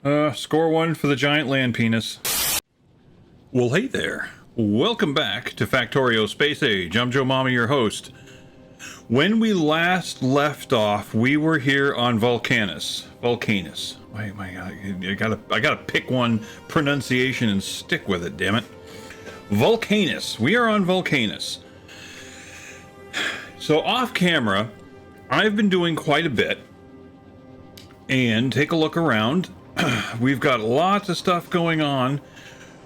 Score one for the giant land penis. Well, hey there. Welcome back to Factorio Space Age. I'm Joe Mama, your host. When we last left off, we were here on Vulcanus. Wait, my God, I gotta pick one pronunciation and stick with it, damn it. Vulcanus. We are on Vulcanus. So off camera, I've been doing quite a bit. And take a look around. We've got lots of stuff going on,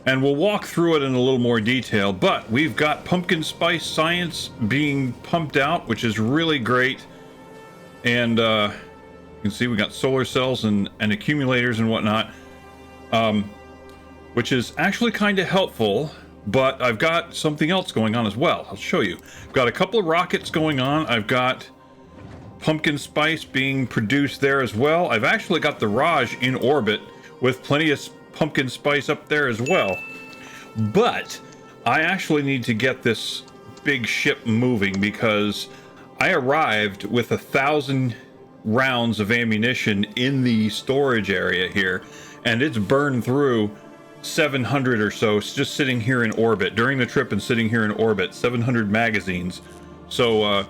and we'll walk through it in a little more detail, but we've got pumpkin spice science being pumped out, which is really great. And you can see we got solar cells and accumulators and whatnot, which is actually kind of helpful. But I've got something else going on as well. I'll show you. I've got a couple of rockets going on. I've got pumpkin spice being produced there as well. I've actually got the Raj in orbit with plenty of pumpkin spice up there as well. But I actually need to get this big ship moving because I arrived with 1,000 rounds of ammunition in the storage area here, and it's burned through 700 or so. It's just sitting here in orbit during the trip and sitting here in orbit, 700 magazines. So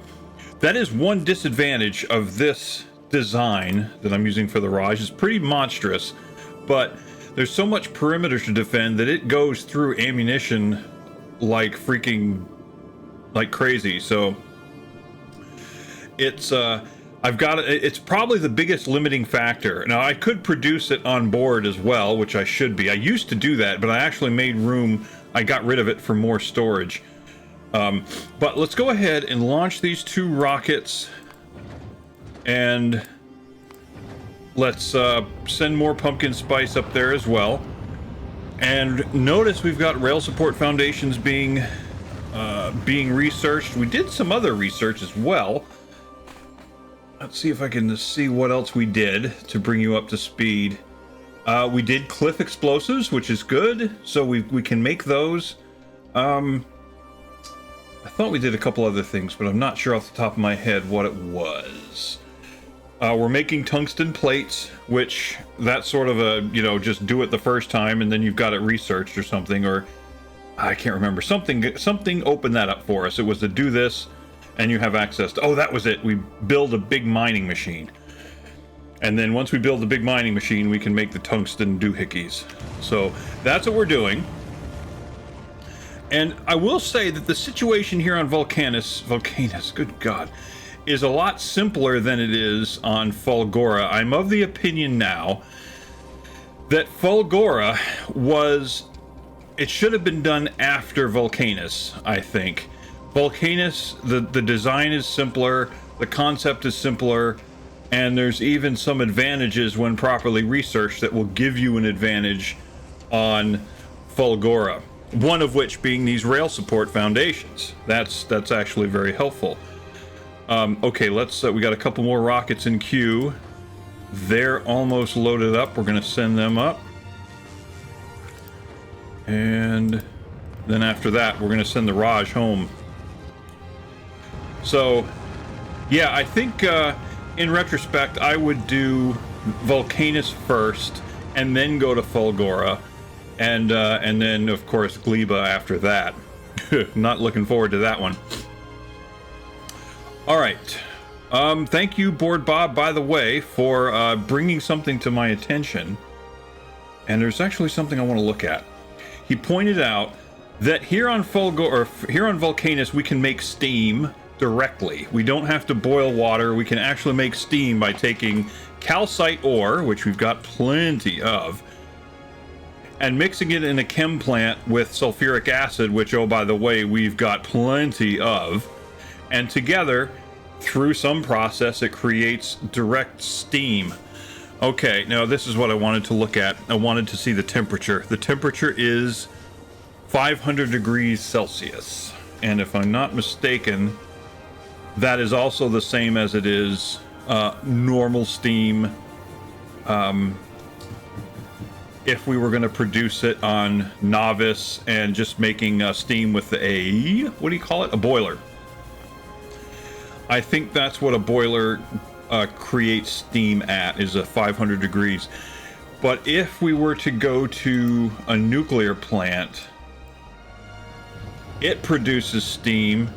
that is one disadvantage of this design that I'm using for the Raj. It's pretty monstrous, but there's so much perimeter to defend that it goes through ammunition like freaking like crazy. So it's it's probably the biggest limiting factor. Now I could produce it on board as well, which I should be. I used to do that, but I actually made room. I got rid of it for more storage. But let's go ahead and launch these two rockets, and let's send more pumpkin spice up there as well. And notice we've got rail support foundations being researched. We did some other research as well. Let's see if I can see what else we did to bring you up to speed. We did cliff explosives, which is good, so we can make those. I thought we did a couple other things, but I'm not sure off the top of my head what it was. We're making tungsten plates, which that's sort of a, just do it the first time and then you've got it researched or something, or I can't remember. Something opened that up for us. It was to do this and you have access to, that was it. We build a big mining machine. And then once we build the big mining machine, we can make the tungsten doohickeys. So that's what we're doing. And I will say that the situation here on Vulcanus, good God, is a lot simpler than it is on Fulgora. I'm of the opinion now that Fulgora it should have been done after Vulcanus, I think. Vulcanus, the design is simpler, the concept is simpler, and there's even some advantages when properly researched that will give you an advantage on Fulgora. One of which being these rail support foundations. That's actually very helpful. Okay, let's. We got a couple more rockets in queue. They're almost loaded up. We're going to send them up, and then after that, we're going to send the Raj home. So, yeah, I think in retrospect, I would do Vulcanus first, and then go to Fulgora. And then, of course, Gleba after that. Not looking forward to that one. All right. Thank you, Board Bob, by the way, for bringing something to my attention. And there's actually something I want to look at. He pointed out that here on Vulcanus, we can make steam directly. We don't have to boil water. We can actually make steam by taking calcite ore, which we've got plenty of, and mixing it in a chem plant with sulfuric acid, which, oh, by the way, we've got plenty of. And together, through some process, it creates direct steam. Okay, now this is what I wanted to look at. I wanted to see the temperature. The temperature is 500 degrees Celsius. And if I'm not mistaken, that is also the same as it is normal steam. If we were going to produce it on Novice and just making steam with a boiler. I think that's what a boiler creates steam at, is a 500 degrees. But if we were to go to a nuclear plant, it produces steam.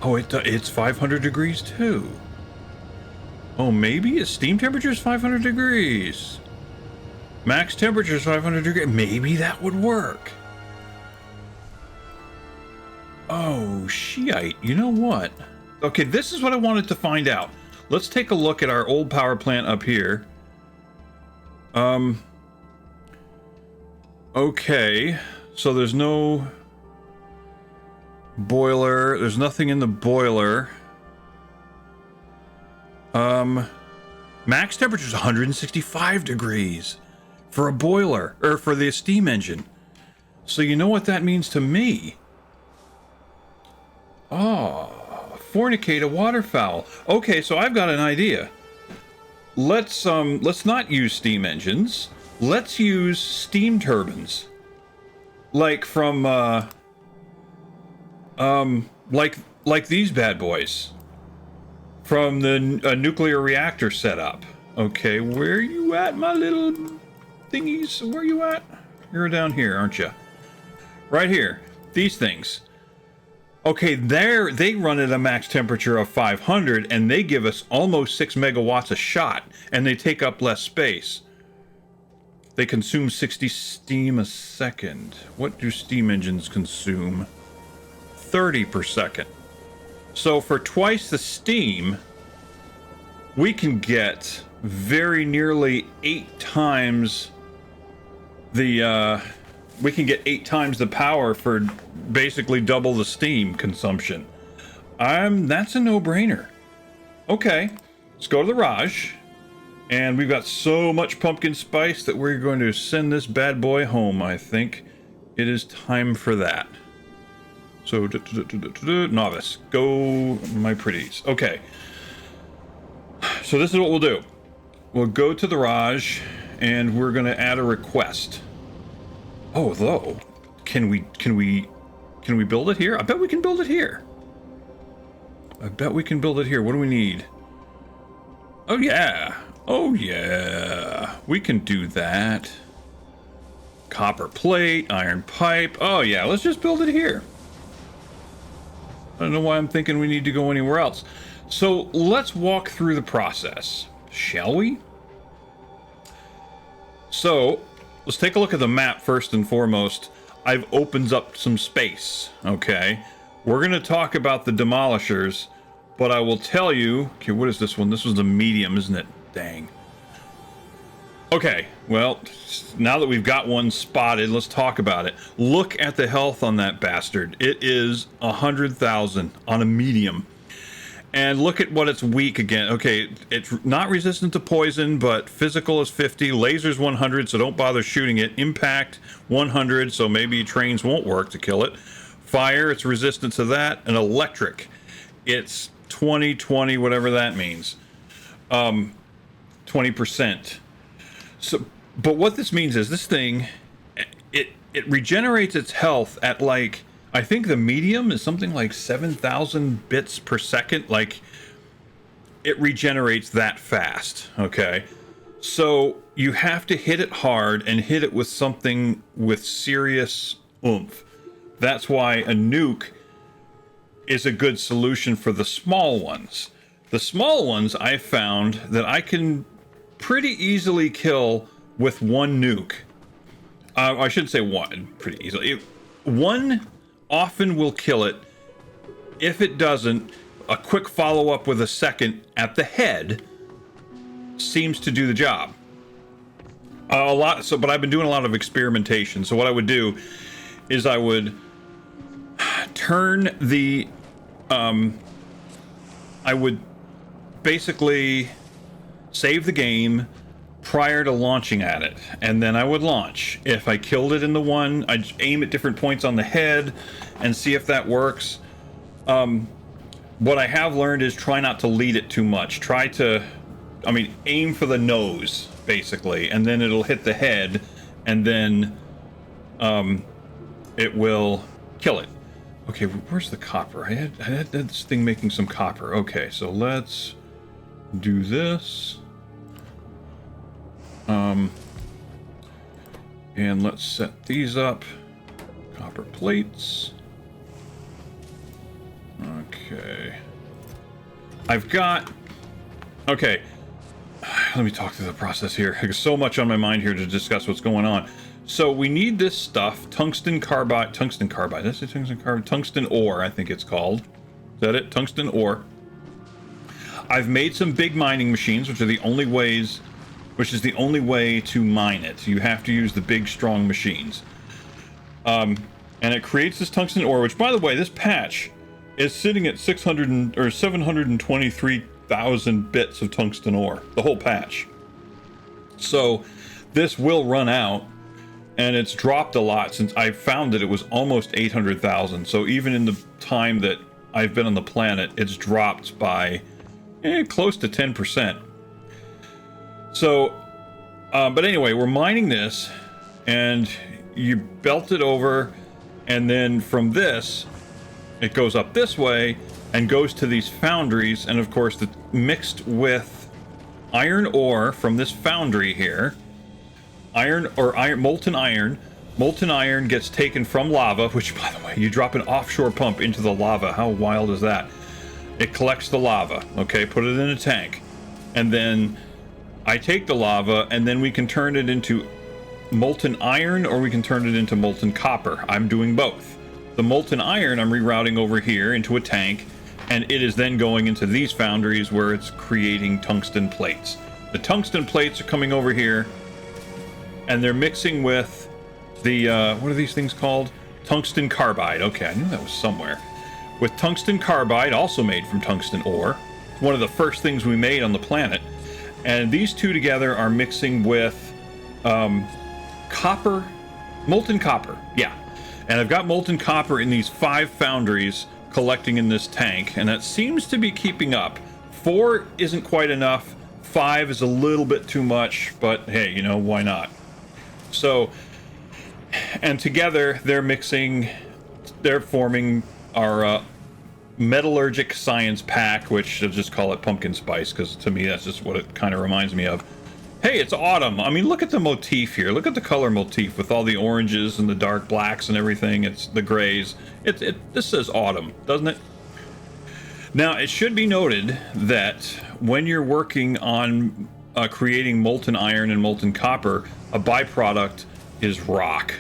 Oh, it's 500 degrees too. Oh, maybe its steam temperature is 500 degrees. Max temperature is 500 degrees. Maybe that would work. Oh, shite. You know what? Okay, this is what I wanted to find out. Let's take a look at our old power plant up here. Okay, so there's no boiler. There's nothing in the boiler. Max temperature is 165 degrees for a boiler, or for the steam engine. So you know what that means to me? Oh, fornicate a waterfowl. Okay, so I've got an idea. Let's not use steam engines. Let's use steam turbines. Like from like these bad boys from the nuclear reactor setup. Okay, where you at, my little thingies? Where you at? You're down here, aren't you? Right here. These things. Okay, they run at a max temperature of 500, and they give us almost 6 megawatts a shot, and they take up less space. They consume 60 steam a second. What do steam engines consume? 30 per second. So for twice the steam, we can get very nearly 8 times the we can get 8 times the power for basically double the steam consumption. That's a no-brainer. Okay, let's go to the Raj. And we've got so much pumpkin spice that we're going to send this bad boy home, I think. It is time for that. So, novice, go, my pretties. Okay. So this is what we'll do. We'll go to the Raj, and we're going to add a request. Oh, though, can we build it here? I bet we can build it here. I bet we can build it here. What do we need? Oh yeah. Oh yeah. We can do that. Copper plate, iron pipe. Oh yeah, let's just build it here. I don't know why I'm thinking we need to go anywhere else. So let's walk through the process, shall we? So let's take a look at the map first and foremost. I've opened up some space, okay? We're going to talk about the Demolishers, but I will tell you... Okay, what is this one? This was the medium, isn't it? Dang. Okay, well, now that we've got one spotted, let's talk about it. Look at the health on that bastard. It is 100,000 on a medium. And look at what it's weak again. Okay, it's not resistant to poison, but physical is 50, lasers 100, so don't bother shooting it. Impact 100, so maybe trains won't work to kill it. Fire, it's resistant to that. And electric, it's 20, whatever that means. 20%. So, but what this means is this thing, it regenerates its health at like, I think the medium is something like 7,000 bits per second. Like, it regenerates that fast, okay? So you have to hit it hard and hit it with something with serious oomph. That's why a nuke is a good solution for the small ones. The small ones, I found that I can pretty easily kill with one nuke. I shouldn't say one, pretty easily. One often will kill it. If it doesn't, a quick follow-up with a second at the head seems to do the job. But I've been doing a lot of experimentation. So what I would do is I would turn the... I would basically save the game prior to launching at it, and then I would launch. If I killed it in the one, I'd aim at different points on the head and see if that works. What I have learned is try not to lead it too much. Aim for the nose, basically, and then it'll hit the head, and then it will kill it. Okay, where's the copper? I had this thing making some copper. Okay, so let's do this. And let's set these up. Copper plates. Okay. I've got... Okay. Let me talk through the process here. There's so much on my mind here to discuss what's going on. So we need this stuff, tungsten carbide, did I say tungsten carbide? Tungsten ore, I think it's called. Is that it? Tungsten ore. I've made some big mining machines, which is the only way to mine it. You have to use the big, strong machines. And it creates this tungsten ore, which, by the way, this patch is sitting at 723,000 bits of tungsten ore, the whole patch. So this will run out, and it's dropped a lot since I found that it was almost 800,000. So even in the time that I've been on the planet, it's dropped by close to 10%. So, but anyway, we're mining this, and you belt it over, and then from this, it goes up this way and goes to these foundries, and of course, mixed with iron ore from this foundry here. Molten iron gets taken from lava, which, by the way, you drop an offshore pump into the lava. How wild is that? It collects the lava, okay, put it in a tank, and then I take the lava, and then we can turn it into molten iron, or we can turn it into molten copper. I'm doing both. The molten iron I'm rerouting over here into a tank, and it is then going into these foundries where it's creating tungsten plates. The tungsten plates are coming over here, and they're mixing with the, what are these things called? Tungsten carbide. Okay, I knew that was somewhere. With tungsten carbide, also made from tungsten ore. One of the first things we made on the planet. And these two together are mixing with copper, molten copper, yeah. And I've got molten copper in these 5 foundries collecting in this tank, and that seems to be keeping up. 4 isn't quite enough, 5 is a little bit too much, but hey, you know, why not? So, and together they're forming our metallurgic science pack, which I'll just call it pumpkin spice, because to me that's just what it kind of reminds me of. Hey, it's autumn. I mean, look at the motif here. Look at the color motif with all the oranges and the dark blacks and everything. It's the grays. This says autumn, doesn't it? Now, it should be noted that when you're working on creating molten iron and molten copper, a byproduct is rock.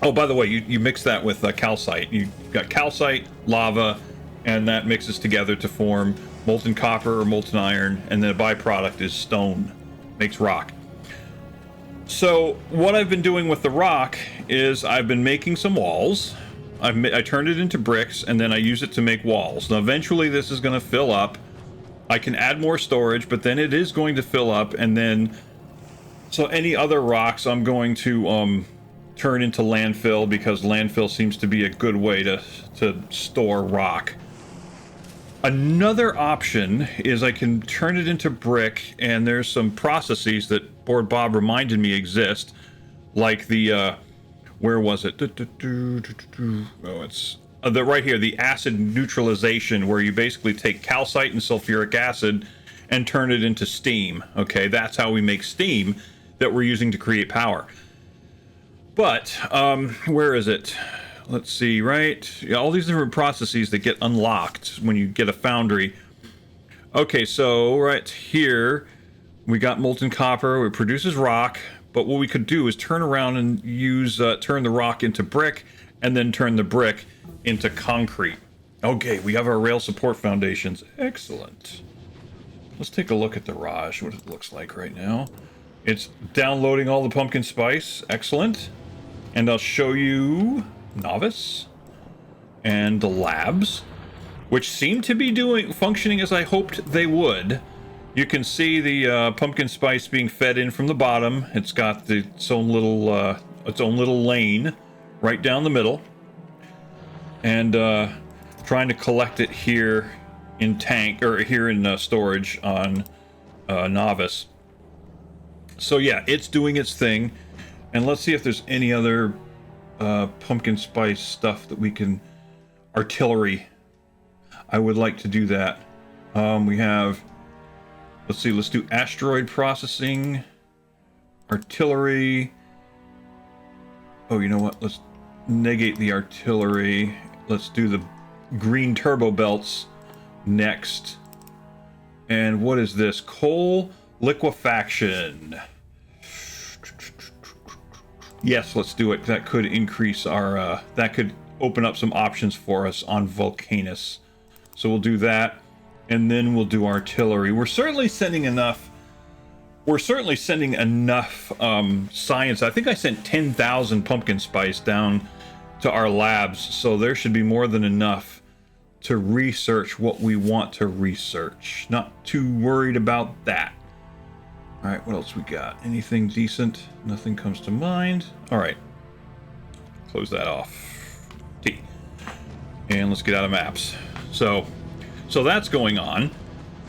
Oh, by the way, you mix that with calcite. You've got calcite, lava, and that mixes together to form molten copper or molten iron, and the byproduct is stone. Makes rock. So what I've been doing with the rock is I've been making some walls. I turned it into bricks, and then I use it to make walls. Now, eventually this is going to fill up. I can add more storage, but then it is going to fill up, and then... So any other rocks I'm going to turn into landfill, because landfill seems to be a good way to store rock. Another option is I can turn it into brick, and there's some processes that Board Bob reminded me exist, like the where was it? Oh, it's right here, the acid neutralization, where you basically take calcite and sulfuric acid and turn it into steam. Okay, that's how we make steam that we're using to create power. But where is it? Let's see, right? Yeah, all these different processes that get unlocked when you get a foundry. Okay, so right here, we got molten copper. It produces rock. But what we could do is turn around and use, turn the rock into brick, and then turn the brick into concrete. Okay, we have our rail support foundations. Excellent. Let's take a look at the Raj, what it looks like right now. It's downloading all the pumpkin spice. Excellent. And I'll show you Novice and the labs, which seem to be functioning as I hoped they would. You can see the pumpkin spice being fed in from the bottom. It's got its own little lane right down the middle, and trying to collect it here in tank, or here in storage on Novice. So yeah, it's doing its thing, and let's see if there's any other pumpkin spice stuff that we can... Artillery. I would like to do that. We have... Let's see, let's do asteroid processing, artillery, Oh, you know what? Let's negate the artillery. Let's do the green turbo belts next. And what is this? Coal liquefaction. Yes, let's do it. That could increase our, that could open up some options for us on Vulcanus. So we'll do that, and then we'll do artillery. We're certainly sending enough science. I think I sent 10,000 pumpkin spice down to our labs, so there should be more than enough to research what we want to research. Not too worried about that. All right, what else we got? Anything decent? Nothing comes to mind. All right, close that off. T. And let's get out of maps. So that's going on.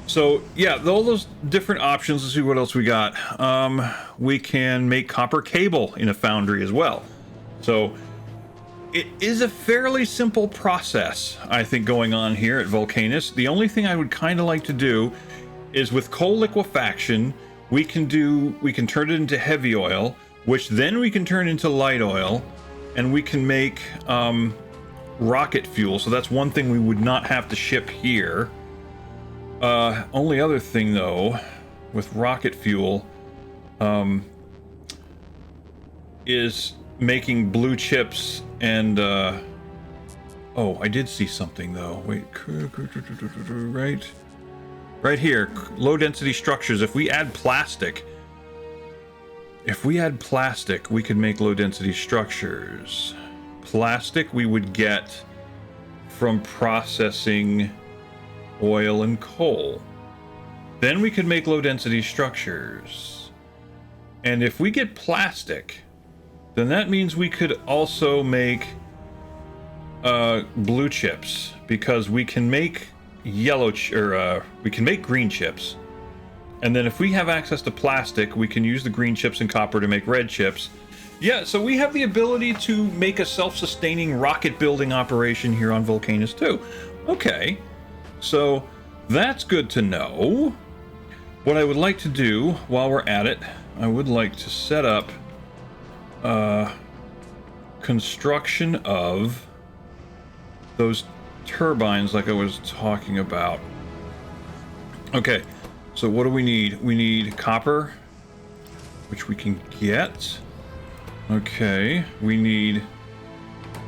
So yeah, all those different options. Let's see what else we got. We can make copper cable in a foundry as well. So it is a fairly simple process, I think, going on here at Vulcanus. The only thing I would kind of like to do is with coal liquefaction, we can turn it into heavy oil, which then we can turn into light oil, and we can make rocket fuel. So that's one thing we would not have to ship here. Only other thing though, with rocket fuel, is making blue chips and, oh, I did see something though. Wait, right here, low density structures. If we add plastic, we could make low density structures. Plastic we would get from processing oil and coal. Then we could make low density structures. And if we get plastic, then that means we could also make blue chips, because we can make we can make green chips. And then if we have access to plastic, we can use the green chips and copper to make red chips. Yeah, so we have the ability to make a self-sustaining rocket building operation here on Vulcanus too. Okay, so that's good to know. What I would like to do while we're at it, I would like to set up construction of those turbines like I was talking about. Okay, so what do we need? We need copper, which we can get. Okay, we need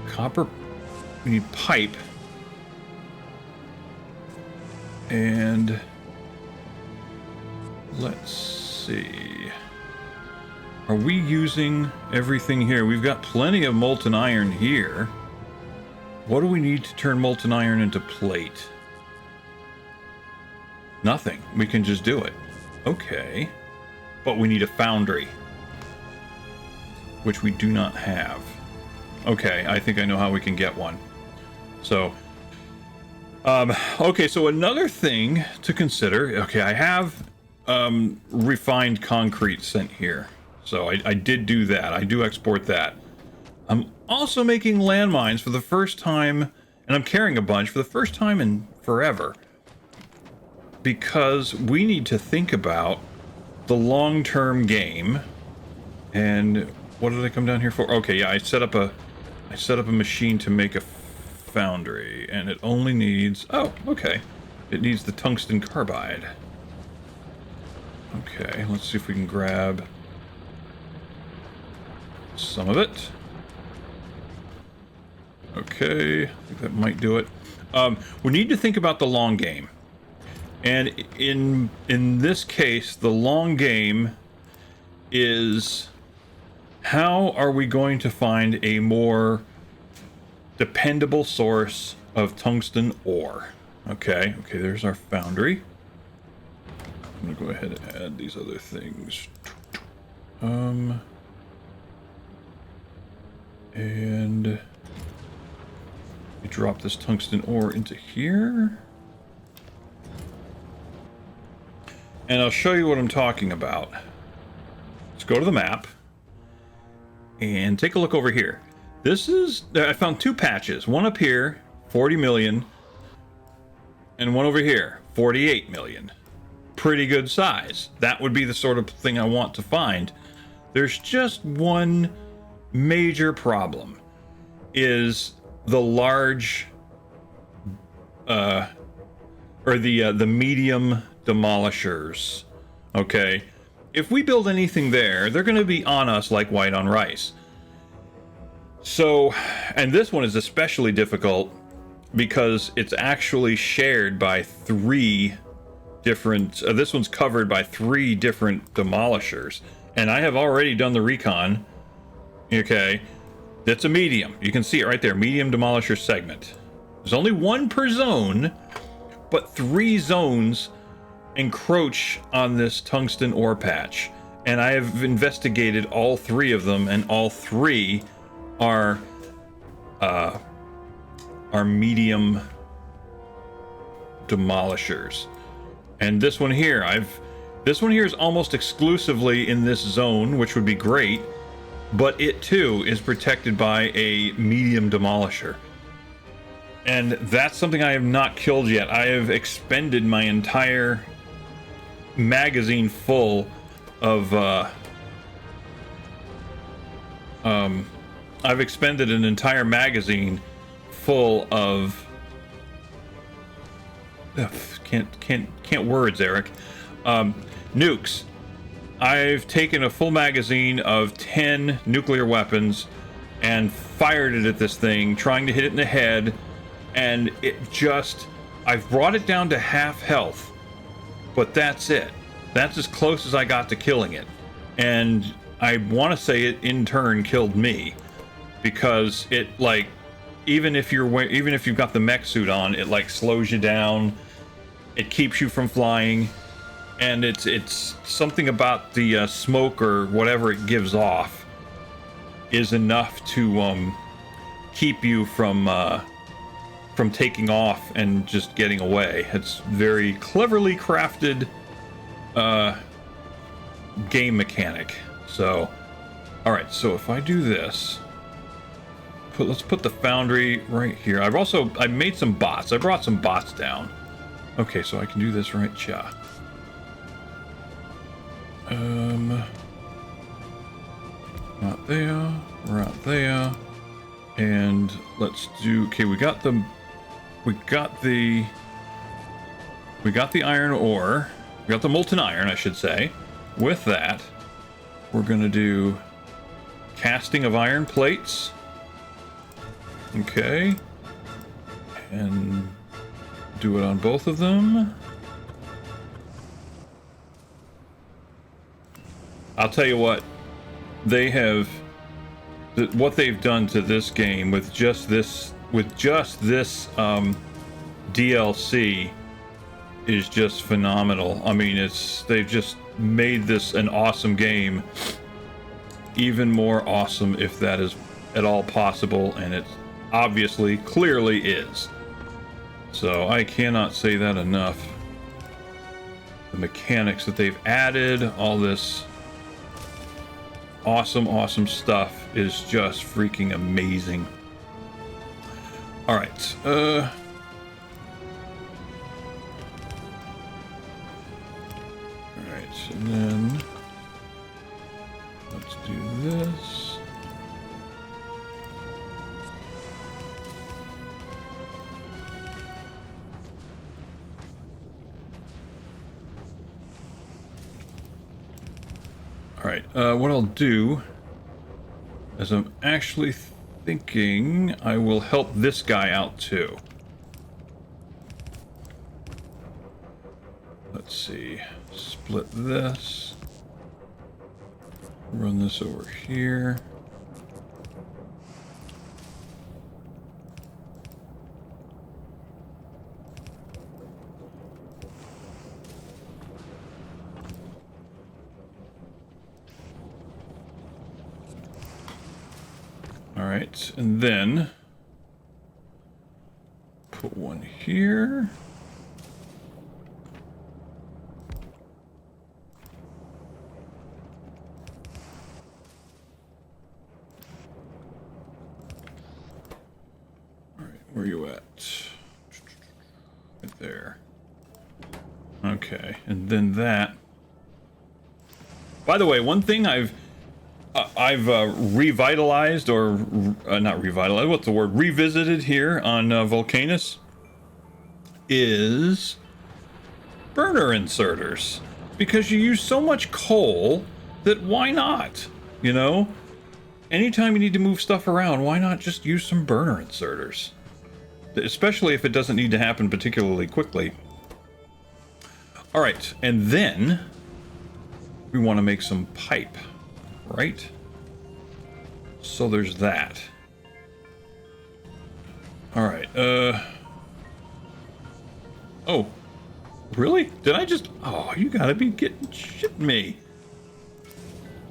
copper, we need pipe, and let's see, are we using everything here? We've got plenty of molten iron here. What do we need to turn molten iron into plate? Nothing. We can just do it. Okay. But we need a foundry, which we do not have. Okay, I think I know how we can get one. So, okay, so another thing to consider. Okay, I have refined concrete sent here. So I did do that. I do export that. I'm also making landmines for the first time, and I'm carrying a bunch for the first time in forever, because we need to think about the long-term game. And what did I come down here for? Okay, yeah, I set up a machine to make a foundry, and it only needs, oh, okay, it needs the tungsten carbide. Okay, let's see if we can grab some of it. Okay, I think that might do it. We need to think about the long game. And in this case, the long game is, how are we going to find a more dependable source of tungsten ore? Okay, there's our foundry. I'm gonna go ahead and add these other things. And we drop this tungsten ore into here. And I'll show you what I'm talking about. Let's go to the map and take a look over here. This is, I found two patches. One up here, 40 million, and one over here, 48 million. Pretty good size. That would be the sort of thing I want to find. There's just one major problem is the large, or the medium demolishers. Okay, if we build anything there, they're going to be on us like white on rice. So, and this one is especially difficult because it's actually shared by 3 different, this one's covered by 3 different demolishers, and I have already done the recon. Okay, it's a medium, you can see it right there, medium demolisher segment. There's only 1 per zone, but 3 zones encroach on this tungsten ore patch, and I have investigated all 3 of them, and all 3 are medium demolishers. And this one here, this one here is almost exclusively in this zone, which would be great, but it too is protected by a medium demolisher. And that's something I have not killed yet. I have expended my entire magazine full of I've expended an entire magazine full of can't words, Eric. Nukes. I've taken a full magazine of 10 nuclear weapons and fired it at this thing, trying to hit it in the head, and I've brought it down to half health, but that's it. That's as close as I got to killing it. And I want to say it in turn killed me, because it, like, even if you've got the mech suit on, it like slows you down, it keeps you from flying, and it's something about the smoke or whatever it gives off is enough to keep you from taking off and just getting away. It's very cleverly crafted game mechanic. So, all right, so if I do this, let's put the foundry right here. I made some bots. I brought some bots down. Okay, so I can do this right, cha. Not there, right there, and let's do. Okay, we got the iron ore. We got the molten iron, I should say. With that, we're gonna do casting of iron plates. Okay, and do it on both of them. I'll tell you what, what they've done to this game with just this DLC is just phenomenal. I mean, they've just made this an awesome game, even more awesome if that is at all possible, and it obviously clearly is. So I cannot say that enough. The mechanics that they've added, all this awesome stuff is just freaking amazing. All right, all right, and then let's do this. All right, what I'll do is I'm actually thinking I will help this guy out too. Let's see, split this, run this over here. All right, and then put one here. All right, where are you at? Right there. Okay, and then that. By the way, one thing I've revitalized, or not revitalized, what's the word? Revisited here on Vulcanus is burner inserters. Because you use so much coal that why not? You know? Anytime you need to move stuff around, why not just use some burner inserters? Especially if it doesn't need to happen particularly quickly. Alright, and then we want to make some pipe, right? So there's that. Alright, oh. Really? Did I just... Oh, you gotta be shitting me.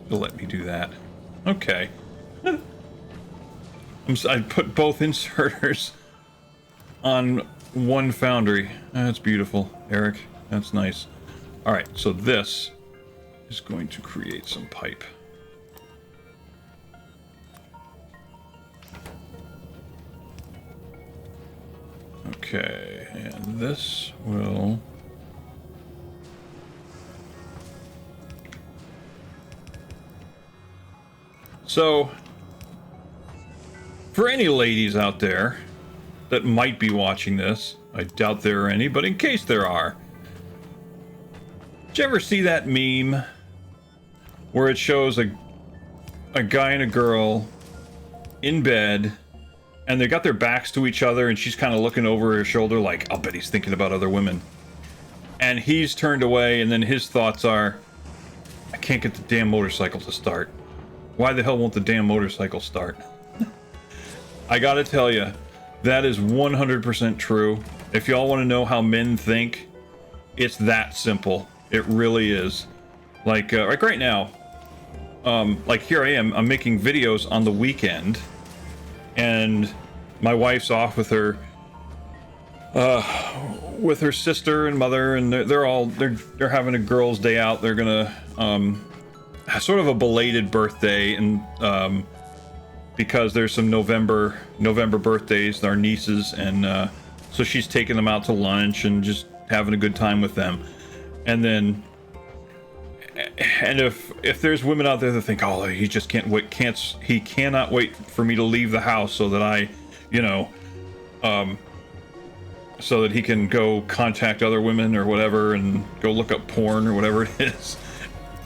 You'll let me do that. Okay. I put both inserters on one foundry. That's beautiful, Eric. That's nice. Alright, so this is going to create some pipe. Okay, and this will... So, for any ladies out there that might be watching this, I doubt there are any, but in case there are, did you ever see that meme where it shows a guy and a girl in bed, and they got their backs to each other, and she's kind of looking over her shoulder like, I'll bet he's thinking about other women. And he's turned away, and then his thoughts are, I can't get the damn motorcycle to start. Why the hell won't the damn motorcycle start? I gotta tell you, that is 100% true. If y'all want to know how men think, it's that simple. It really is. Like right now, like here I am, I'm making videos on the weekend, and my wife's off with her sister and mother, and they're having a girls' day out. They're gonna sort of a belated birthday, and because there's some November birthdays, our nieces, and so she's taking them out to lunch and just having a good time with them. And then, and if there's women out there that think, oh, he just he cannot wait for me to leave the house so that I, you know, so that he can go contact other women or whatever and go look up porn or whatever it is.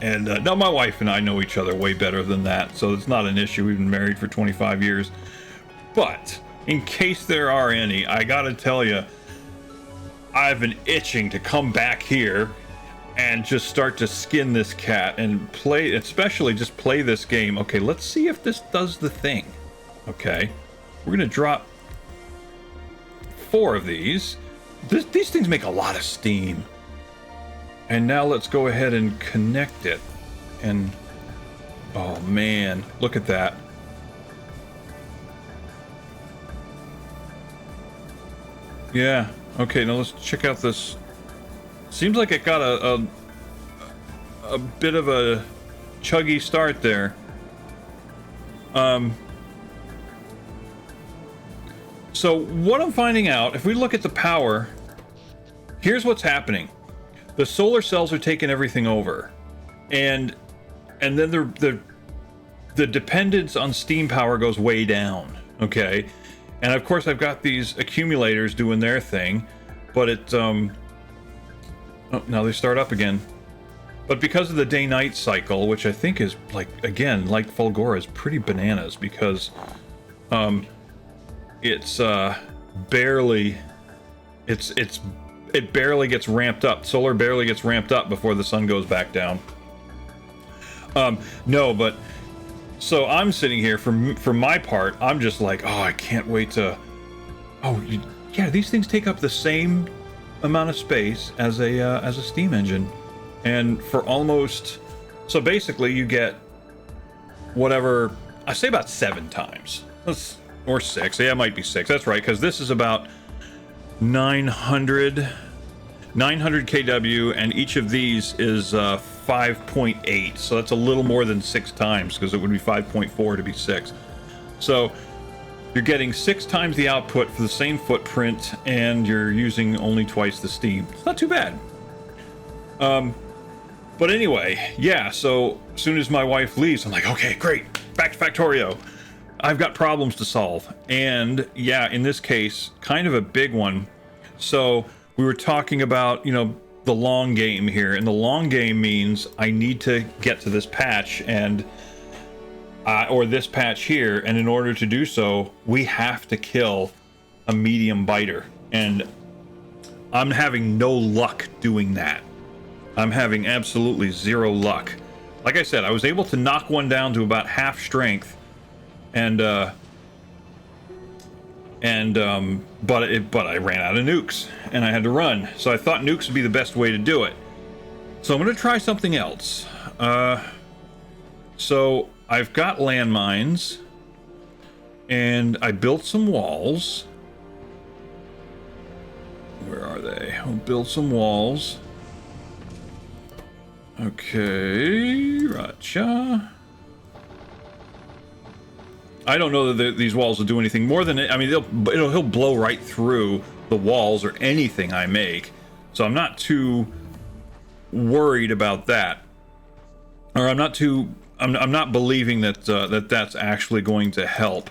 And now my wife and I know each other way better than that, so it's not an issue. We've been married for 25 years. But in case there are any, I gotta tell you, I've been itching to come back here and just start to skin this cat and play, especially just play this game. Okay, let's see if this does the thing. Okay, we're gonna drop 4 of these. These things make a lot of steam. And now let's go ahead and connect it. And oh man, look at that. Yeah, okay, now let's check out this. Seems like it got a bit of a chuggy start there. So what I'm finding out, if we look at the power, here's what's happening. The solar cells are taking everything over, and then the dependence on steam power goes way down. Okay, and of course I've got these accumulators doing their thing, but it oh, now they start up again. But because of the day-night cycle, which I think is, like, again, like Fulgora, is pretty bananas, because it's barely, it barely gets ramped up. Solar barely gets ramped up before the sun goes back down. No, but so I'm sitting here for my part. I'm just like, oh, I can't wait to. Oh, yeah, these things take up the same amount of space as a steam engine, and for almost. So basically, you get whatever I say about 7 times. Or 6. Yeah, it might be 6. That's right, because this is about 900 kW, and each of these is 5.8, so that's a little more than 6 times, because it would be 5.4 to be 6. So you're getting 6 times the output for the same footprint, and you're using only twice the steam. It's not too bad. But anyway, yeah, so as soon as my wife leaves, I'm like, okay, great, back to Factorio. I've got problems to solve. And yeah, in this case, kind of a big one. So we were talking about, you know, the long game here, and the long game means I need to get to this patch and or this patch here, and in order to do so, we have to kill a medium biter. And I'm having no luck doing that. I'm having absolutely zero luck. Like I said, I was able to knock one down to about half strength, and but I ran out of nukes, and I had to run. So I thought nukes would be the best way to do it. So I'm going to try something else. So I've got landmines, and I built some walls. Where are they? I'll build some walls. Okay, gotcha. I don't know that these walls will do anything more than it. I mean, he'll blow right through the walls or anything I make, so I'm not too worried about that. Or I'm not believing that that's actually going to help.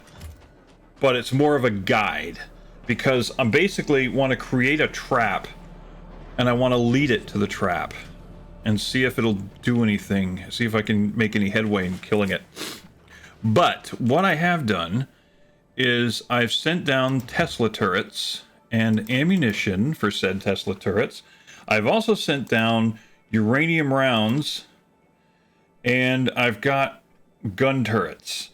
But it's more of a guide, because I basically want to create a trap, and I want to lead it to the trap and see if it'll do anything, see if I can make any headway in killing it. But what I have done is I've sent down Tesla turrets and ammunition for said Tesla turrets. I've also sent down uranium rounds, and I've got gun turrets.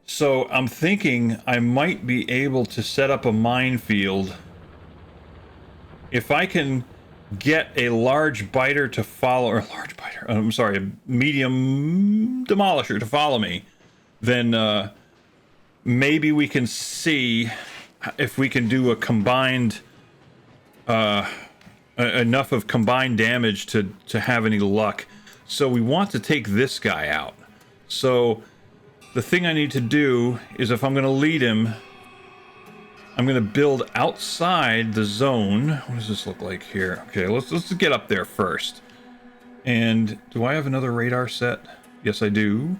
So I'm thinking I might be able to set up a minefield if I can get a large biter to follow, or a large biter, I'm sorry, a medium demolisher to follow me. Then maybe we can see if we can do a combined enough of combined damage to have any luck. So we want to take this guy out. So the thing I need to do is, if I'm going to lead him, I'm going to build outside the zone. What does this look like here? Okay, let's get up there first. And do I have another radar set? Yes, I do.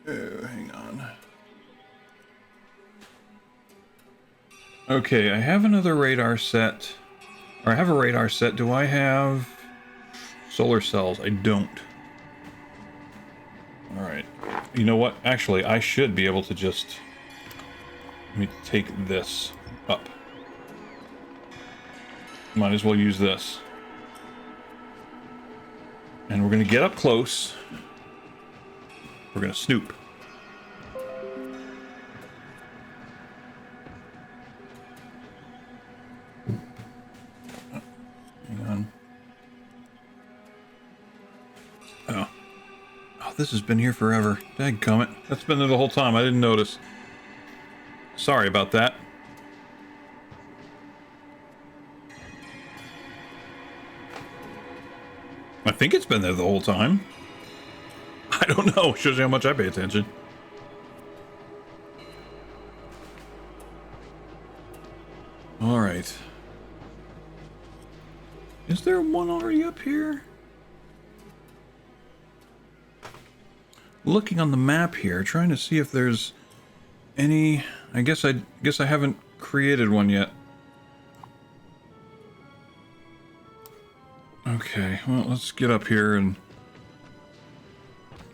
Hang on. Okay, I have another radar set. Or I have a radar set. Do I have solar cells? I don't. Alright. You know what? Actually, I should be able to just... Let me take this up. Might as well use this. And we're going to get up close. We're going to snoop. Hang on. Oh. Oh, this has been here forever. Dadgummit. That's been there the whole time. I didn't notice. Sorry about that. I think it's been there the whole time. I don't know. Shows you how much I pay attention. All right. Is there one already up here? Looking on the map here, trying to see if there's any... I guess I haven't created one yet. Okay, well, let's get up here and...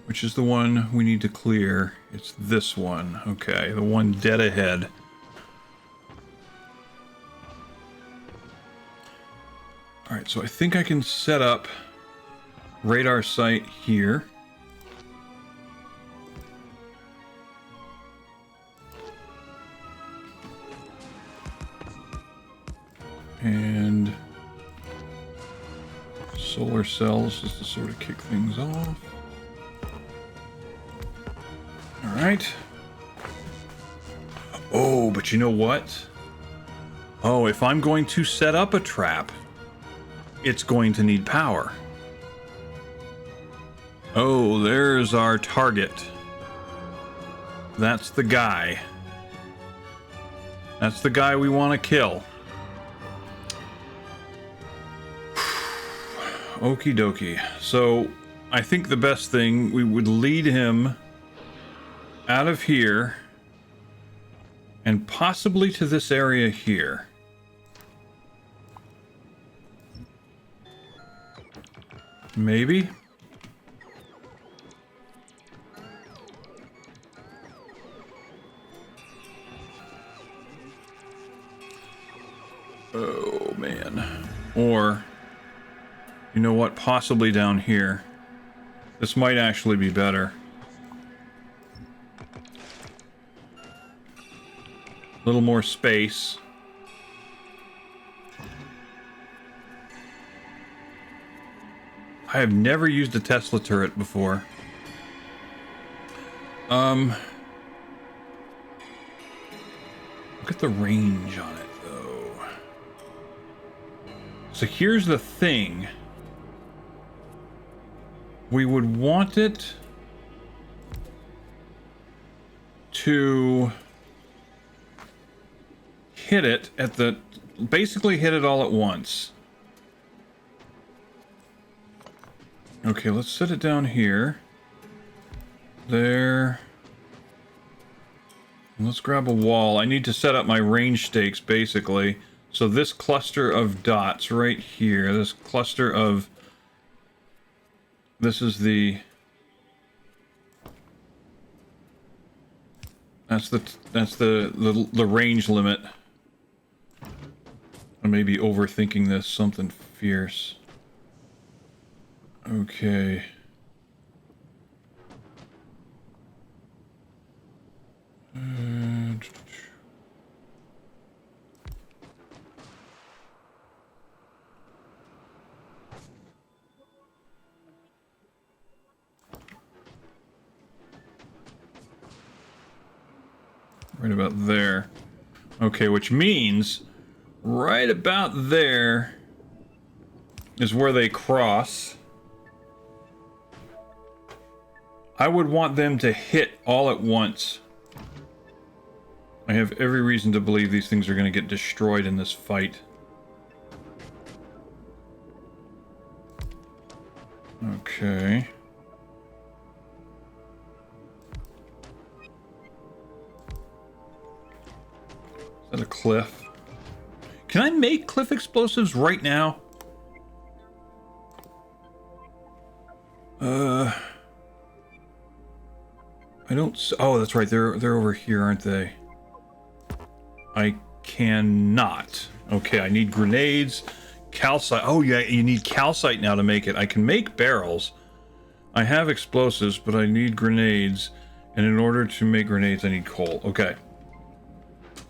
Which is the one we need to clear? It's this one. Okay, the one dead ahead. Alright, so I think I can set up radar site here. And solar cells just to sort of kick things off. Alright. Oh, but you know what? Oh, if I'm going to set up a trap, it's going to need power. Oh, there's our target. That's the guy. That's the guy we want to kill. Okie dokie. So I think the best thing, we would lead him out of here and possibly to this area here. Maybe. Oh man. Or, you know what, possibly down here. This might actually be better. A little more space. I have never used a Tesla turret before. Look at the range on it, though. So here's the thing. We would want it to hit it at the... basically hit it all at once. Okay, let's set it down here. There. And let's grab a wall. I need to set up my range stakes, basically. So this cluster of dots right here, this cluster of... this is the... that's the range limit. I may be overthinking this, something fierce. Okay. Right about there. Okay, which means right about there is where they cross. I would want them to hit all at once. I have every reason to believe these things are going to get destroyed in this fight. Okay. Is that a cliff? Can I make cliff explosives right now? I don't... oh, that's right. They're over here, aren't they? I cannot. Okay, I need grenades. Calcite. Oh, yeah, you need calcite now to make it. I can make barrels. I have explosives, but I need grenades. And in order to make grenades, I need coal. Okay.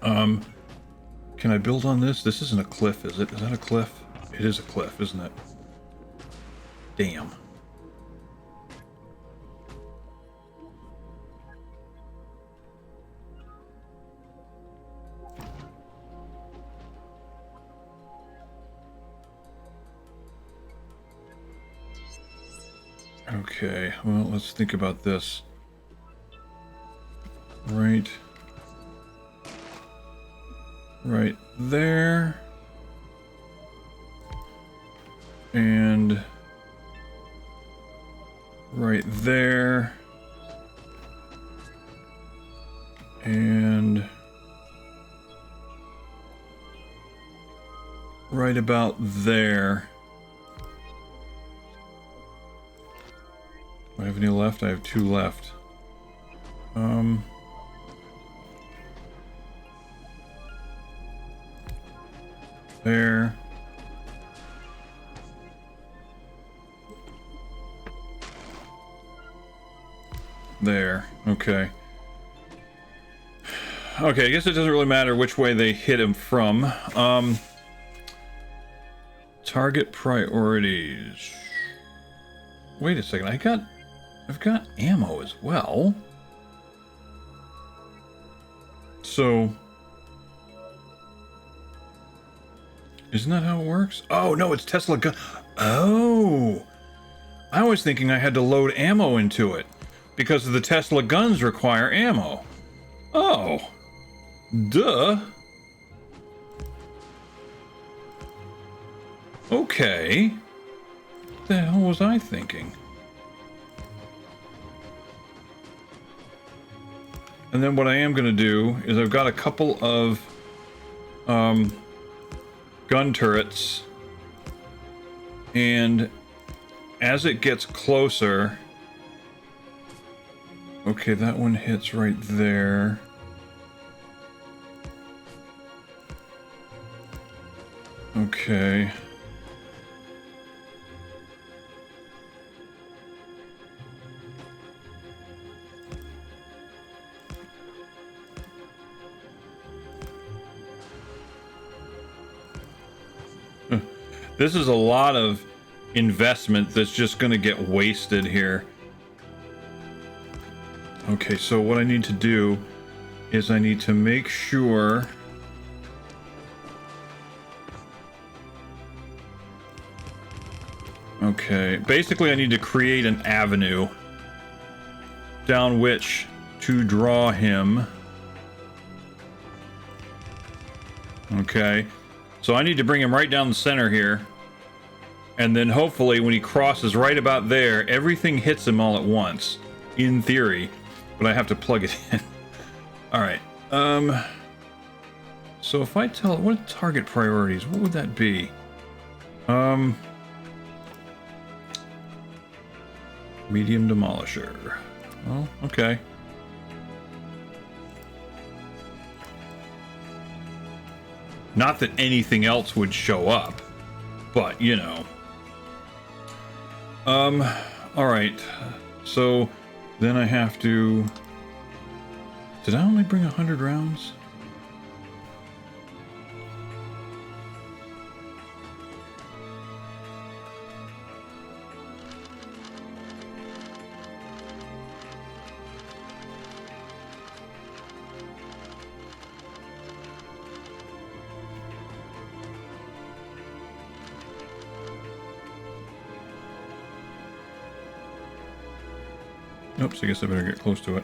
Can I build on this? This isn't a cliff, is it? Is that a cliff? It is a cliff, isn't it? Damn. Okay, well, let's think about this. Right there. And right there. And right about there. Do I have any left? I have 2 left. There. There. Okay. Okay, I guess it doesn't really matter which way they hit him from. Target priorities. Wait a second, I've got ammo as well. So, isn't that how it works? Oh, no, it's Tesla gun. Oh, I was thinking I had to load ammo into it because the Tesla guns require ammo. Oh, duh. Okay. What the hell was I thinking? And then what I am going to do is I've got a couple of gun turrets, and as it gets closer, okay, that one hits right there. Okay. This is a lot of investment that's just going to get wasted here. Okay, so what I need to do is I need to make sure okay, basically I need to create an avenue down which to draw him. Okay, so I need to bring him right down the center here, and then hopefully when he crosses right about there, everything hits him all at once, in theory, but I have to plug it in. All right, so if I tell it, what target priorities, what would that be? Medium Demolisher. Oh, okay. Not that anything else would show up, but you know. All right. So then I have to. Did I only bring 100 rounds? Oops, I guess I better get close to it.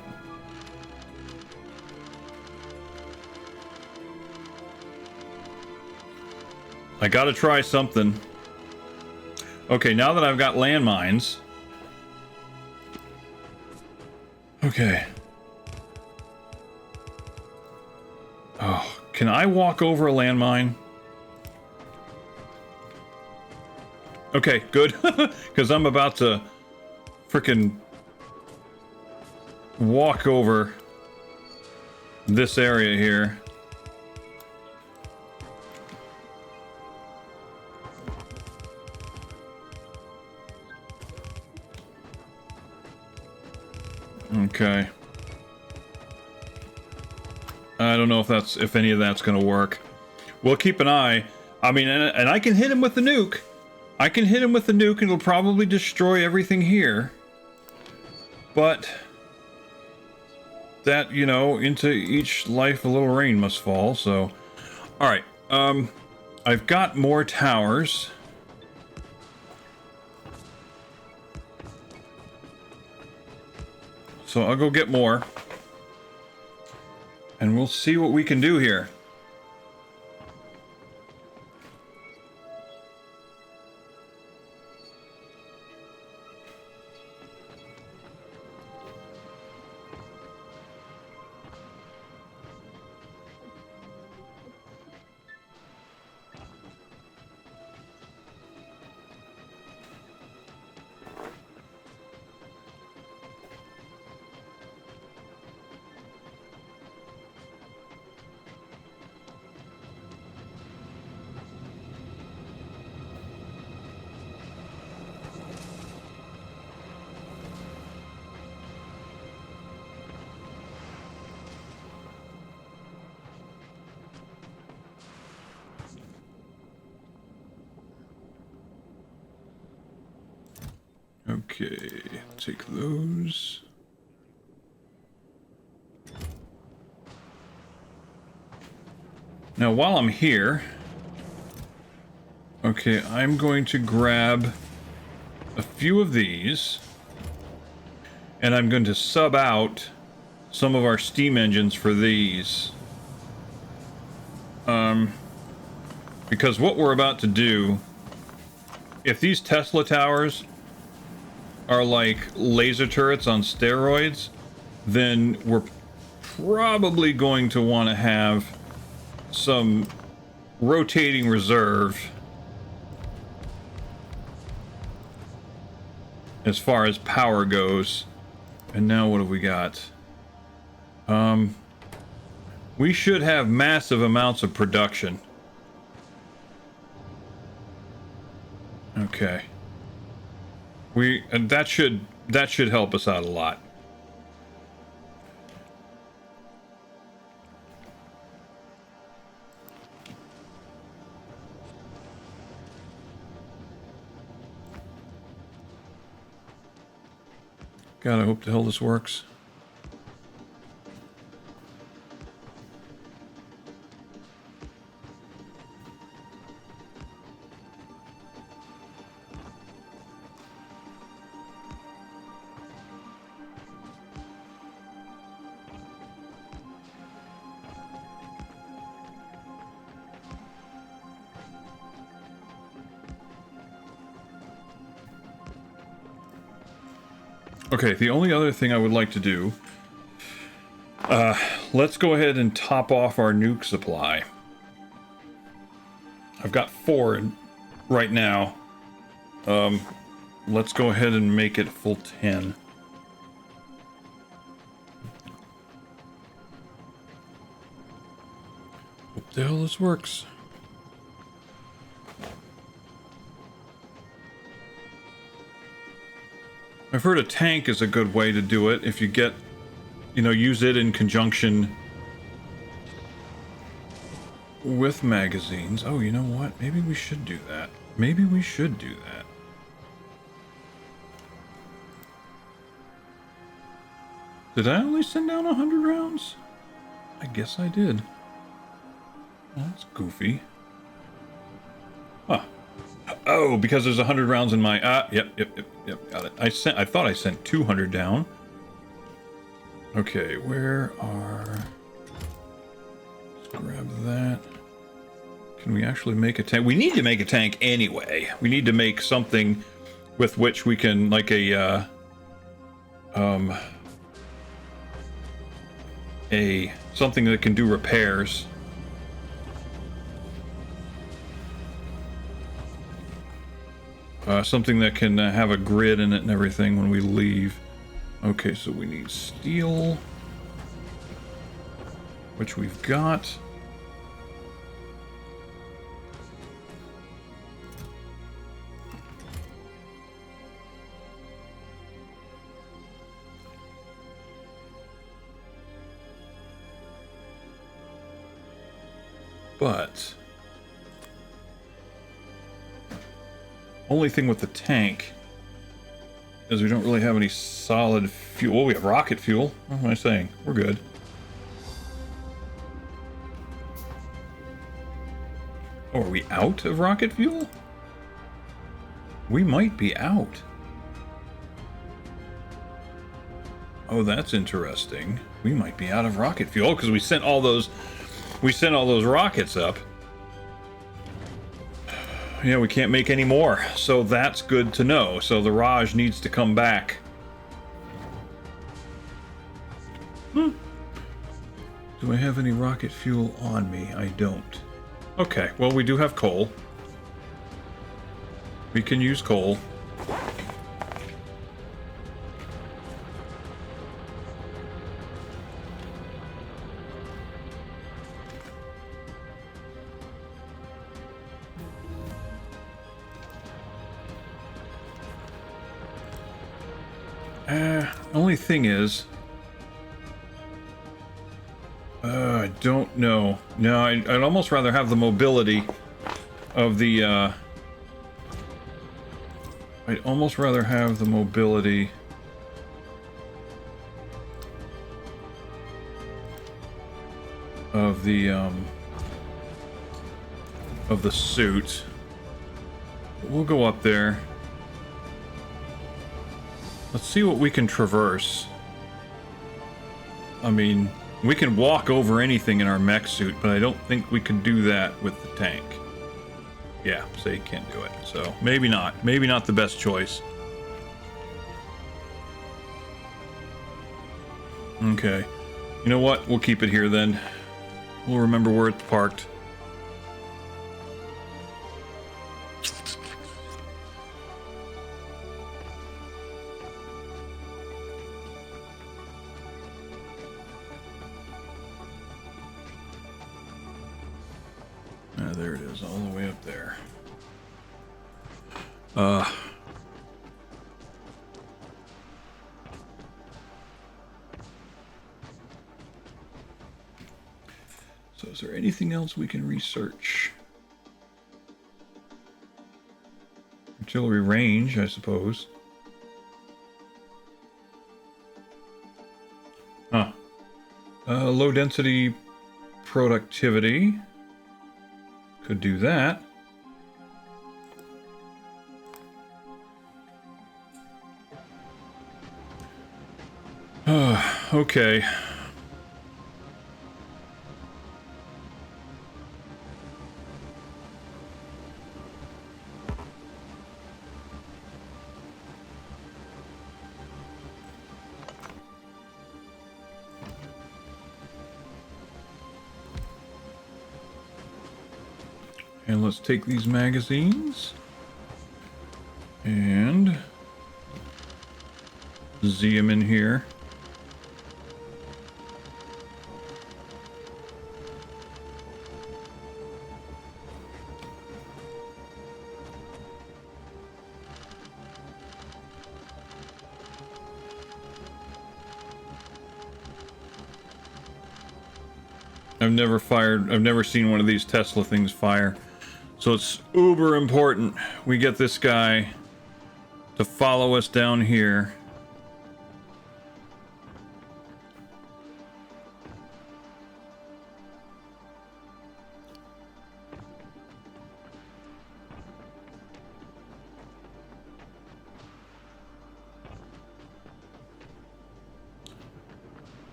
I gotta try something. Okay, now that I've got landmines. Okay. Oh, can I walk over a landmine? Okay, good. Because I'm about to frickin' walk over this area here. Okay. I don't know if any of that's gonna work. We'll keep an eye. I mean, and I can hit him with the nuke. I can hit him with the nuke and it'll probably destroy everything here. But that, you know, into each life a little rain must fall, so. Alright, I've got more towers. So I'll go get more. And we'll see what we can do here. Okay, take those. Now, while I'm here, okay, I'm going to grab a few of these, and I'm going to sub out some of our steam engines for these. Because what we're about to do if these Tesla towers are like laser turrets on steroids, then we're probably going to want to have some rotating reserve as far as power goes. And now what have we got? We should have massive amounts of production. Okay. That should help us out a lot. God, I hope the hell this works. Okay, the only other thing I would like to do, let's go ahead and top off our nuke supply. I've got 4 right now. Let's go ahead and make it full 10. Hope the hell this works. I've heard a tank is a good way to do it if you get, you know, use it in conjunction with magazines. Oh, you know what? Maybe we should do that. Maybe we should do that. Did I only send down 100 rounds? I guess I did. Well, that's goofy. Huh. Oh, because there's 100 rounds in my... Yep, got it. I thought I sent 200 down. Okay, where are... Let's grab that. Can we actually make a tank? We need to make a tank anyway. We need to make something with which we can, like something that can do repairs. Something that can have a grid in it and everything when we leave. Okay, so we need steel, which we've got. But only thing with the tank is we don't really have any solid fuel. Well, we have rocket fuel. What am I saying? We're good. Oh, are we out of rocket fuel? We might be out. Oh, that's interesting. We might be out of rocket fuel because we sent all those rockets up. Yeah, we can't make any more, so that's good to know. So the Raj needs to come back. Do I have any rocket fuel on me? I don't. Okay, well, we do have coal. We can use coal. Only thing is, I don't know. No, I'd almost rather have the mobility of the, I'd almost rather have the mobility of the suit. We'll go up there. Let's see what we can traverse. I mean, we can walk over anything in our mech suit, but I don't think we can do that with the tank. Yeah, say he can't do it. So maybe not. Maybe not the best choice. Okay. You know what? We'll keep it here then. We'll remember where it's parked. Ah, there it is, all the way up there. So is there anything else we can research? Artillery range, I suppose. Huh. Low density productivity. Could do that. Okay. And let's take these magazines and Z them in here. I've never seen one of these Tesla things fire. So it's uber important we get this guy to follow us down here.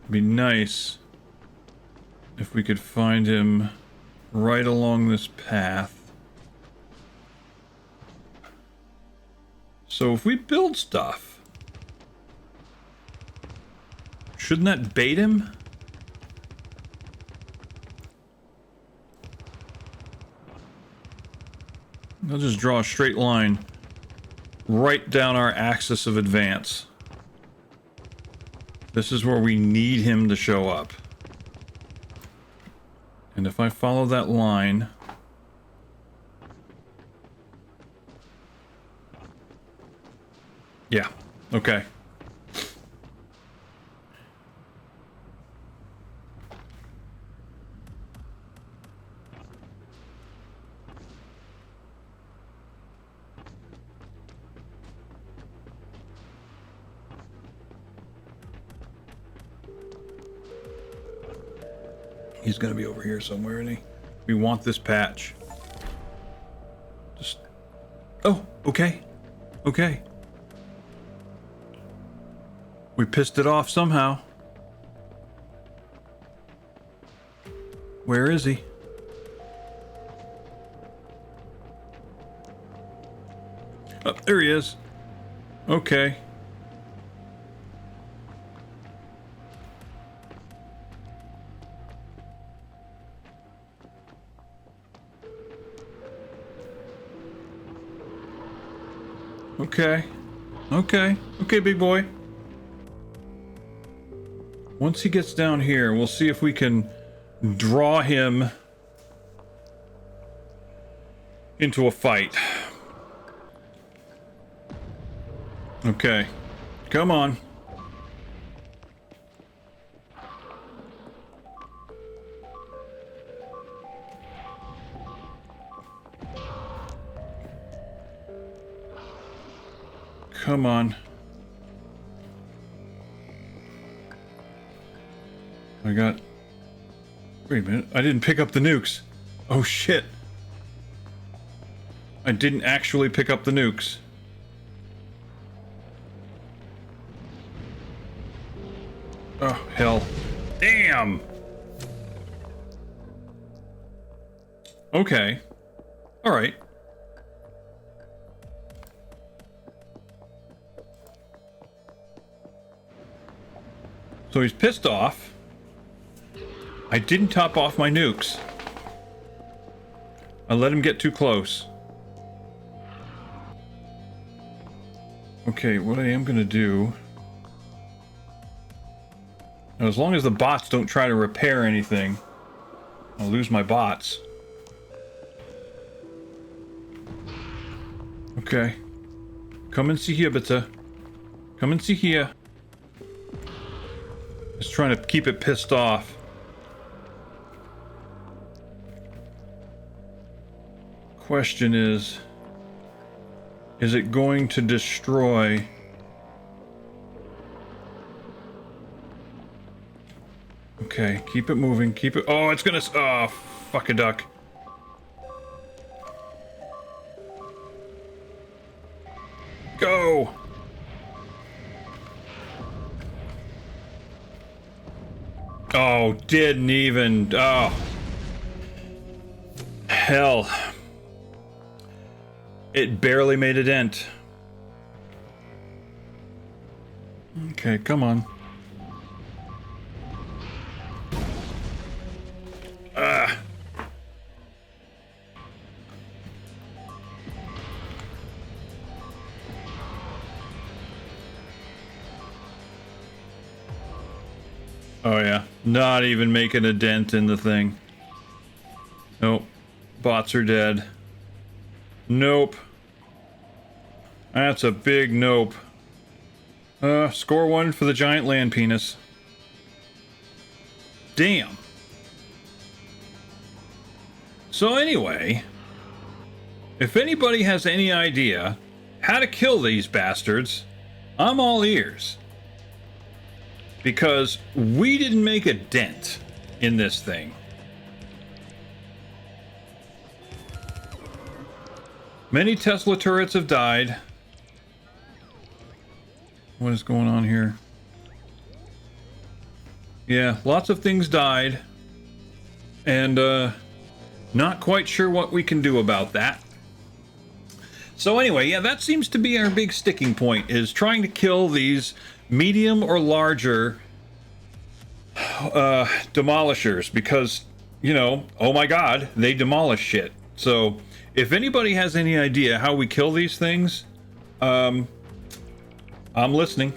It'd be nice if we could find him right along this path. So if we build stuff, shouldn't that bait him? I'll just draw a straight line right down our axis of advance. This is where we need him to show up. And if I follow that line... Yeah, okay. He's gonna be over here somewhere, isn't he? We want this patch. Just... Oh, okay. Okay. We pissed it off somehow. Where is he? Oh, there he is. Okay. Okay. Okay. Okay, big boy. Once he gets down here, we'll see if we can draw him into a fight. Okay. Come on. Come on. I got... Wait a minute. I didn't pick up the nukes. Oh, shit. I didn't actually pick up the nukes. Oh, hell. Damn! Okay. All right. So he's pissed off. I didn't top off my nukes. I let him get too close. Okay, what I am gonna do... Now, as long as the bots don't try to repair anything, I'll lose my bots. Okay. Come and see here, bitte. Come and see here. Just trying to keep it pissed off. Question is it going to destroy... Okay, keep it moving, keep it... Oh, it's gonna... Oh, fuck a duck. Go! Oh, didn't even... Oh. Hell. It barely made a dent. Okay, come on. Ah. Oh yeah, not even making a dent in the thing. Nope. Bots are dead. Nope. That's a big nope. Score 1 for the giant land penis. Damn. So anyway, if anybody has any idea how to kill these bastards, I'm all ears. Because we didn't make a dent in this thing. Many Tesla turrets have died. What is going on here? Yeah, lots of things died. And, not quite sure what we can do about that. So anyway, yeah, that seems to be our big sticking point, is trying to kill these medium or larger demolishers, because, you know, oh my god, they demolish shit. So if anybody has any idea how we kill these things, I'm listening.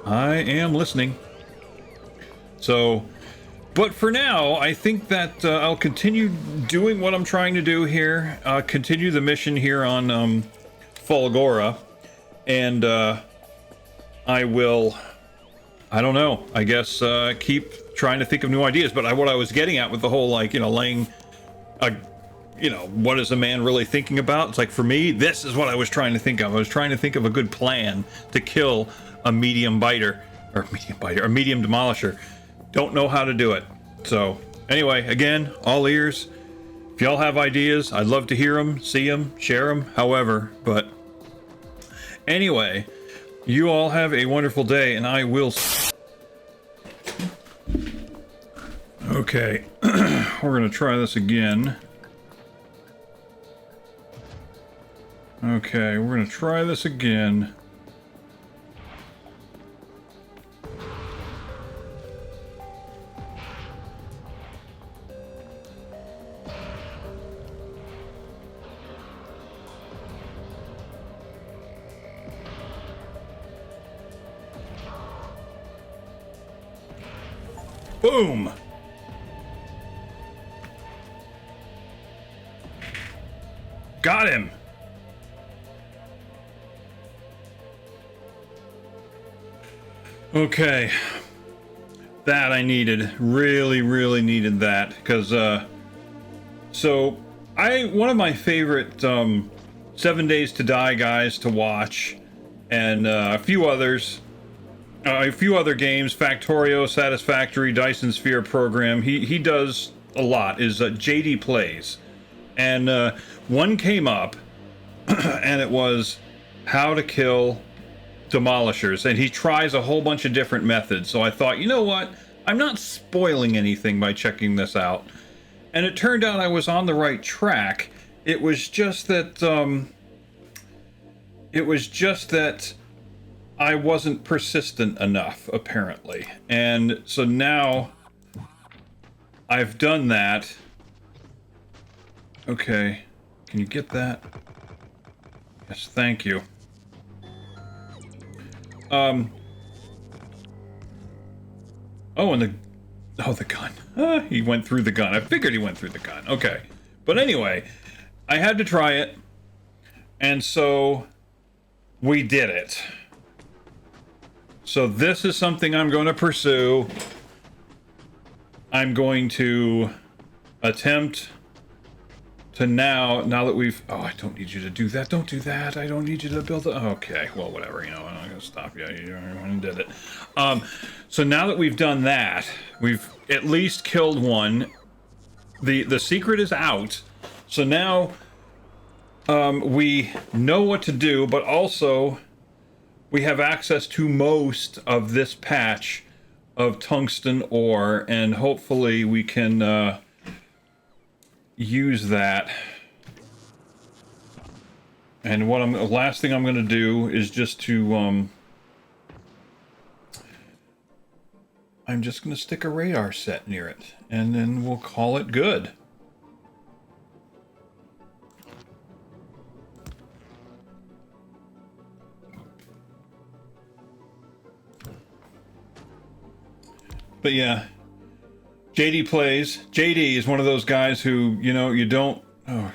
I am listening. So, but for now, I think that I'll continue doing what I'm trying to do here, continue the mission here on Fulgora, and I will, I don't know, I guess keep trying to think of new ideas. But what I was getting at with the whole, like, you know, laying a, you know, what is a man really thinking about? It's like, for me, this is what I was trying to think of. I was trying to think of a good plan to kill a medium biter, or a medium demolisher. Don't know how to do it. So anyway, again, all ears. If y'all have ideas, I'd love to hear them, see them, share them, however. But anyway, you all have a wonderful day, and I will... Okay, we're gonna try this again. Okay, we're gonna try this again. Boom! Got him! Okay. That I needed. Really needed that. Because, so, one of my favorite, 7 Days to Die guys to watch, and, a few others, a few other games, Factorio, Satisfactory, Dyson Sphere program, he does a lot, is JD Plays. And one came up, and it was how to kill demolishers. And he tries a whole bunch of different methods. So I thought, you know what? I'm not spoiling anything by checking this out. And it turned out I was on the right track. It was just that I wasn't persistent enough, apparently. And so now I've done that. Okay. Can you get that? Yes, thank you. Oh, and the gun. He went through the gun. I figured he went through the gun. Okay. But anyway, I had to try it. And so we did it. So this is something I'm going to pursue. I'm going to attempt to now that we've... Oh, I don't need you to do that. Don't do that. I don't need you to build it. Okay, well, whatever. You know, I'm not going to stop you. You already did it. So now that we've done that, we've at least killed one. The secret is out. So now we know what to do, but also we have access to most of this patch of tungsten ore, and hopefully we can use that. And the last thing I'm going to do is just to I'm just going to stick a radar set near it, and then we'll call it good. But yeah, JD plays. JD is one of those guys who, you know, you don't... Oh,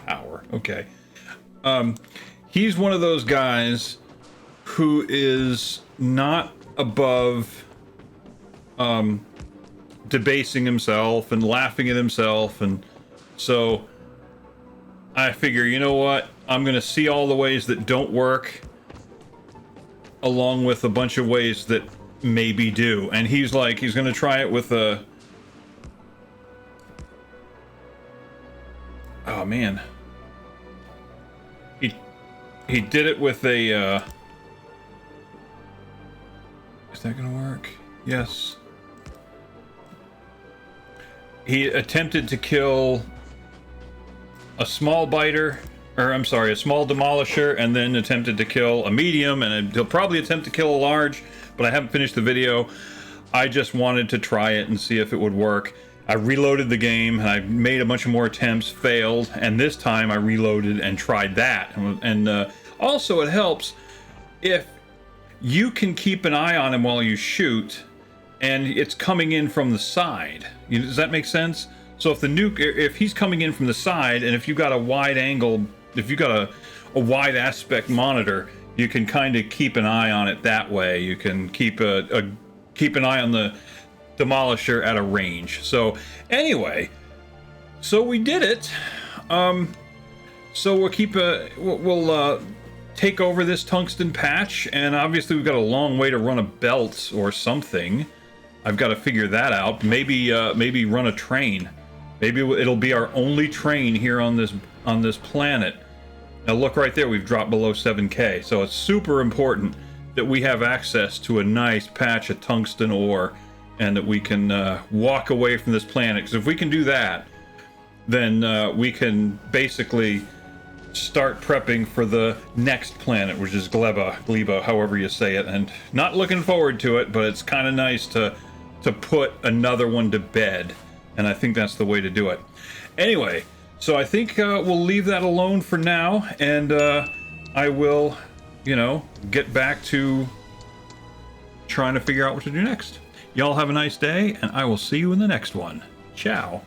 power. Okay. He's one of those guys who is not above debasing himself and laughing at himself. And so I figure, you know what? I'm going to see all the ways that don't work, along with a bunch of ways that maybe do. And he's like, he's gonna try it with a... Oh man, he did it with a is that gonna work? Yes. He attempted to kill a small biter, or I'm sorry, a small demolisher, and then attempted to kill a medium, and he'll probably attempt to kill a large, but I haven't finished the video. I just wanted to try it and see if it would work. I reloaded the game, and I made a bunch of more attempts, failed, and this time I reloaded and tried that. And also it helps if you can keep an eye on him while you shoot, and it's coming in from the side. Does that make sense? So if the nuke, if he's coming in from the side, and if you've got a wide angle, if you've got a wide aspect monitor, you can kind of keep an eye on it that way. You can keep keep an eye on the demolisher at a range. So anyway, so we did it. So we'll take over this tungsten patch, and obviously we've got a long way to run a belt or something. I've got to figure that out. Maybe run a train. Maybe it'll be our only train here on this planet. Now look right there, we've dropped below 7K, so it's super important that we have access to a nice patch of tungsten ore, and that we can walk away from this planet. Because if we can do that, then we can basically start prepping for the next planet, which is Gleba, however you say it. And not looking forward to it, but it's kind of nice to put another one to bed, and I think that's the way to do it. Anyway, so I think we'll leave that alone for now, and I will, get back to trying to figure out what to do next. Y'all have a nice day, and I will see you in the next one. Ciao.